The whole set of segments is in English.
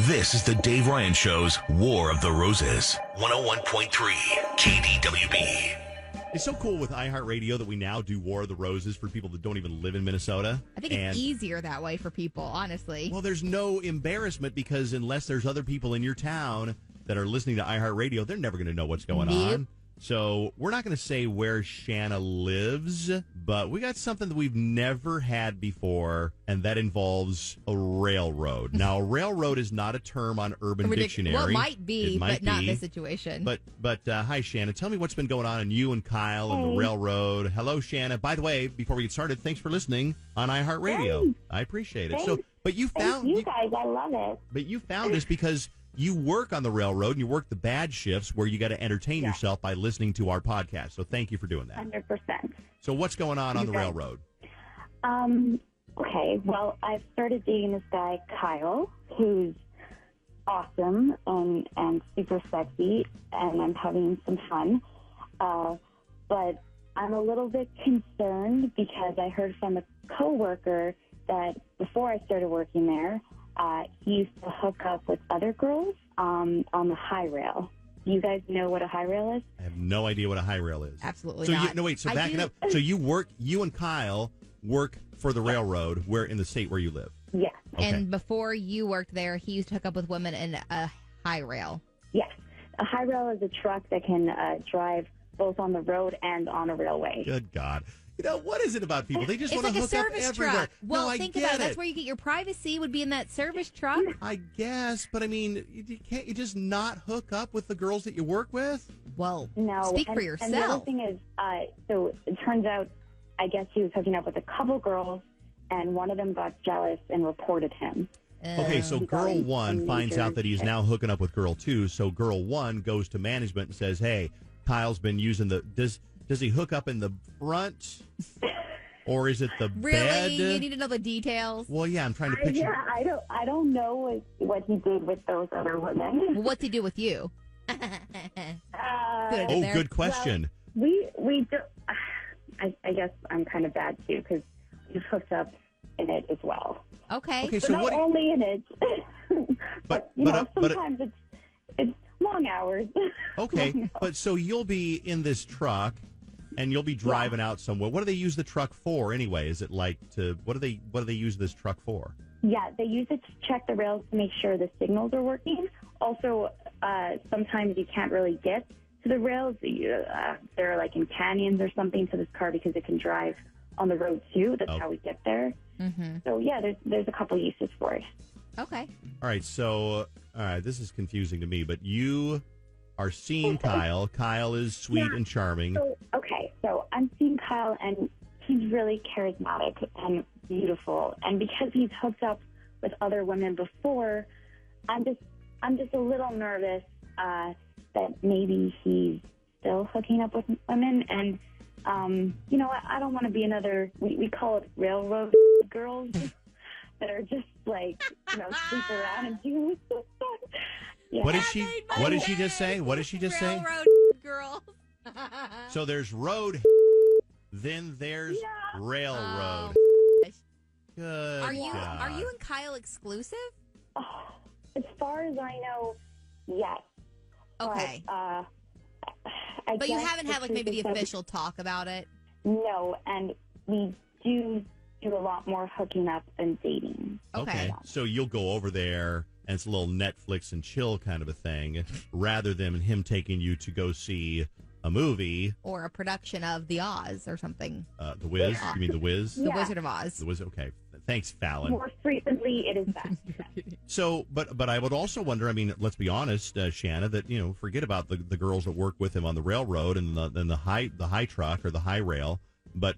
This is the Dave Ryan Show's War of the Roses. 101.3 KDWB. It's so cool with iHeartRadio that we now do War of the Roses for people that don't even live in Minnesota. I think it's easier that way for people, honestly. Well, there's no embarrassment because unless there's other people in your town that are listening to iHeartRadio, they're never going to know what's going on. So we're not going to say where Shana lives, but we got something that we've never had before, and that involves a railroad. Now, a railroad is not a term on Urban Dictionary. Well, it might be, but not in this situation. But hi, Shana. Tell me what's been going on in you and Kyle and the railroad. Hello, Shana. By the way, before we get started, thanks for listening on iHeartRadio. Thanks. I appreciate it. Thanks. So, but you found you guys. I love it. But you found us because you work on the railroad and you work the bad shifts where you got to entertain yourself by listening to our podcast. So thank you for doing that. 100%. So what's going on the railroad? Okay, well, I've started dating this guy, Kyle, who's awesome and super sexy, and I'm having some fun. But I'm a little bit concerned because I heard from a coworker that before I started working there, he used to hook up with other girls on the high rail. Do you guys know what a high rail is? I have no idea what a high rail is. Absolutely so not. So back it up. So you and Kyle work for the railroad where in the state where you live? Yes. Okay. And before you worked there, he used to hook up with women in a high rail. Yes. A high rail is a truck that can drive both on the road and on a railway. Good God. You know, what is it about people? They just want to like hook a up service everywhere. truck. Well, no, think I about get it. That's where you get your privacy, would be in that service truck. I guess, but I mean, can't you just not hook up with the girls that you work with? Well, no. speak for yourself. And the other thing is, so it turns out, I guess he was hooking up with a couple girls, and one of them got jealous and reported him. Okay, so girl one finds out that he's now hooking up with girl two, so girl one goes to management and says, hey, Kyle's been using does he hook up in the front? Or is it the bed? Really? You need to know the details? Well, yeah, I'm trying to picture. Yeah, I don't know what he did with those other women. Well, what's he do with you? Good question. Well, we do. I guess I'm kind of bad too because we've hooked up in it as well. Okay. Okay, But so not what? only in it, but sometimes it's long hours. Okay, but so you'll be in this truck. And you'll be driving out somewhere. What do they use the truck for anyway? Is it like what do they use this truck for? Yeah, they use it to check the rails to make sure the signals are working. Also, sometimes you can't really get to the rails. They're like in canyons or something to this car because it can drive on the road too. That's how we get there. Mm-hmm. So yeah, there's a couple uses for it. Okay. All right. So this is confusing to me, but you are seeing Kyle. Kyle is sweet and charming. So I'm seeing Kyle, and he's really charismatic and beautiful. And because he's hooked up with other women before, I'm just a little nervous that maybe he's still hooking up with women. And I don't want to be another. We call it railroad girls that are just like sleep around and do stuff. Yeah. What did she just say? What did she just say? Railroad girls. So there's road, then there's railroad. Good. Are you and Kyle exclusive? As far as I know, yes. Okay. But you haven't had like maybe the official talk about it? No, and we do a lot more hooking up than dating. Okay. So you'll go over there and it's a little Netflix and chill kind of a thing rather than him taking you to go see a movie. Or a production of The Oz or something. The Wiz? You mean The Wiz? The Wizard of Oz. The Wiz, okay. Thanks, Fallon. More frequently, it is that. So, but I would also wonder, I mean, let's be honest, Shana, that, forget about the girls that work with him on the railroad and the high truck or the high rail, but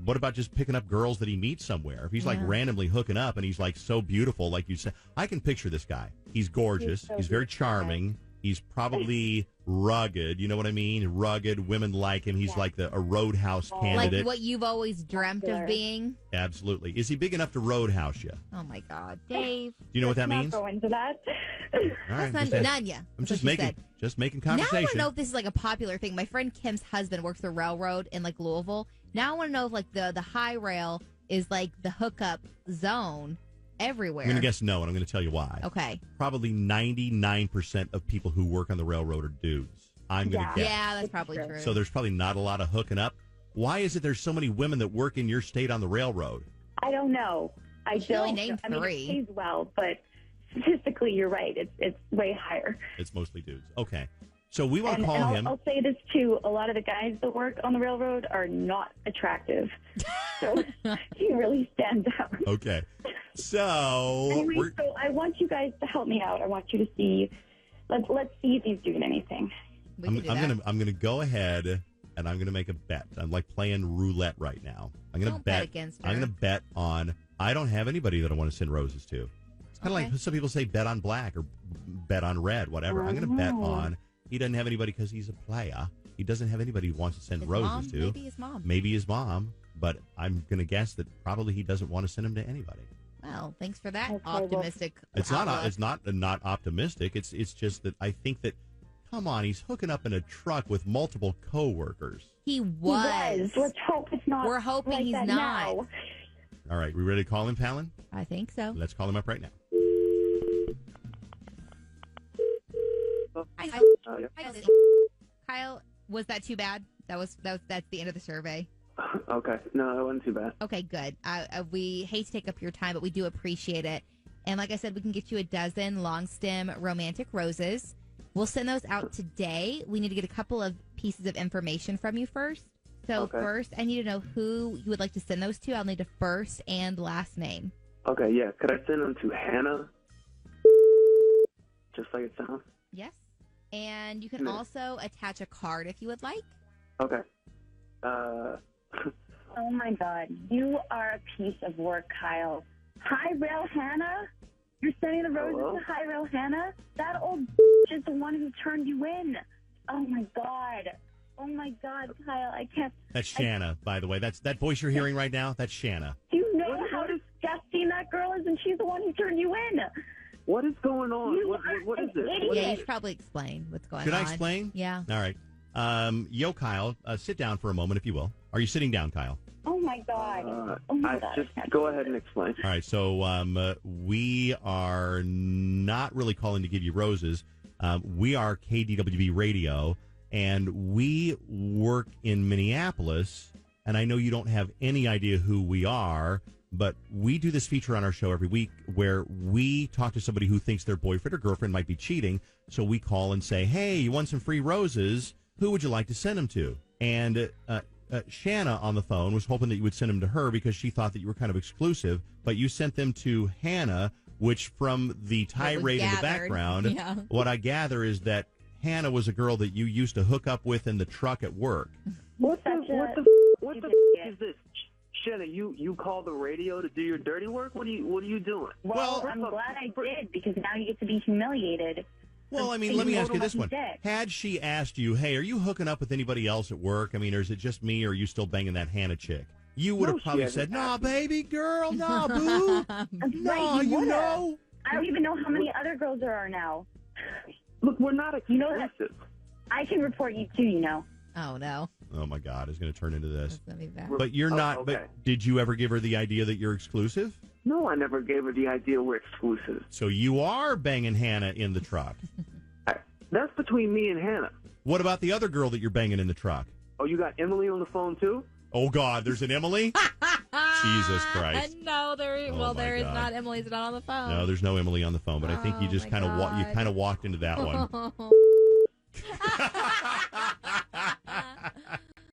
what about just picking up girls that he meets somewhere? If he's like randomly hooking up and he's like so beautiful, like you said, I can picture this guy. He's gorgeous. He's very charming. He's probably rugged. You know what I mean? Rugged. Women like him. He's like a roadhouse candidate. Like what you've always dreamt of being? Absolutely. Is he big enough to roadhouse you? Oh, my God. Dave. Do you know what that means? Not go into that. All right, That's not none ya. I'm just making conversation. Now I want to know if this is like a popular thing. My friend Kim's husband works the railroad in like Louisville. Now I want to know if like the high rail is like the hookup zone everywhere. I'm going to guess no, and I'm going to tell you why. Okay. Probably 99% of people who work on the railroad are dudes. I'm going to guess. Yeah, that's probably true. So there's probably not a lot of hooking up. Why is it there's so many women that work in your state on the railroad? I don't know. She only named I mean, three. it pays well, but statistically, you're right. It's way higher. It's mostly dudes. Okay. So we want to And call him. I'll say this too. A lot of the guys that work on the railroad are not attractive. So he really stands out. Okay. So, Anyway, so I want you guys to help me out. I want you to see. Let's see if he's doing anything. We can do that. I'm gonna go ahead and I'm gonna make a bet. I'm like playing roulette right now. I'm gonna Don't bet against her. I'm gonna bet on. I don't have anybody that I want to send roses to. It's kind of like some people say bet on black or bet on red, whatever. I'm gonna bet on. He doesn't have anybody because he's a player. He doesn't have anybody he wants to send His roses mom? to. Maybe his mom. Maybe his mom. But I'm gonna guess that probably he doesn't want to send them to anybody. Well, thanks for that Okay, optimistic. It's outlook. not optimistic. It's just that I think that. Come on, he's hooking up in a truck with multiple coworkers. He was. Let's hope it's not. We're hoping like he's that not. now. All right, we ready to call him, Palin? I think so. Let's call him up right now. Kyle, was that too bad? That's the end of the survey. Okay. No, it wasn't too bad. Okay, good. We hate to take up your time, but we do appreciate it. And like I said, we can get you a dozen long stem romantic roses. We'll send those out today. We need to get a couple of pieces of information from you first. So first, I need to know who you would like to send those to. I'll need a first and last name. Okay, yeah. Could I send them to Hannah? Just like it sounds? Yes. And you can also attach a card if you would like. Okay. Oh my God, you are a piece of work, Kyle. High Rail Hannah? You're sending the roses to High Rail Hannah? That old is the one who turned you in. Oh my God. Oh my God, Kyle, I can't. That's Shana, by the way. That's that voice you're hearing right now. That's Shana. Do you know how disgusting that girl is? And she's the one who turned you in. What is going on? What is this? Yeah, you should probably explain what's going on. Should I explain? Yeah. All right. Yo, Kyle, sit down for a moment, if you will. Are you sitting down, Kyle? Oh my God. Oh my God. Just go ahead and explain. All right. So we are not really calling to give you roses. We are KDWB Radio, and we work in Minneapolis. And I know you don't have any idea who we are, but we do this feature on our show every week where we talk to somebody who thinks their boyfriend or girlfriend might be cheating. So we call and say, hey, you want some free roses? Who would you like to send them to? And Shana on the phone was hoping that you would send them to her because she thought that you were kind of exclusive, but you sent them to Hannah, which from the tirade in the background, what I gather is that Hannah was a girl that you used to hook up with in the truck at work. What the is this? Shana, you call the radio to do your dirty work? What are you doing? Well, I'm glad I did, because now you get to be humiliated. Well, I mean, let me ask you this one. Had she asked you, hey, are you hooking up with anybody else at work? I mean, or is it just me, or are you still banging that Hannah chick? You would have probably said, nah, baby girl, nah, boo. No, you know. I don't even know how many other girls there are now. Look, we're not exclusive. You know that I can report you too, you know. Oh, no. Oh, my God, it's going to turn into this. That's gonna be bad. But you're not, okay. But did you ever give her the idea that you're exclusive? No, I never gave her the idea we're exclusive. So you are banging Hannah in the truck. That's between me and Hannah. What about the other girl that you're banging in the truck? Oh, you got Emily on the phone, too? Oh, God, there's an Emily? Jesus Christ. No, there is God. not. Emily's not on the phone. No, there's no Emily on the phone, but I think you just kind of walked into that one.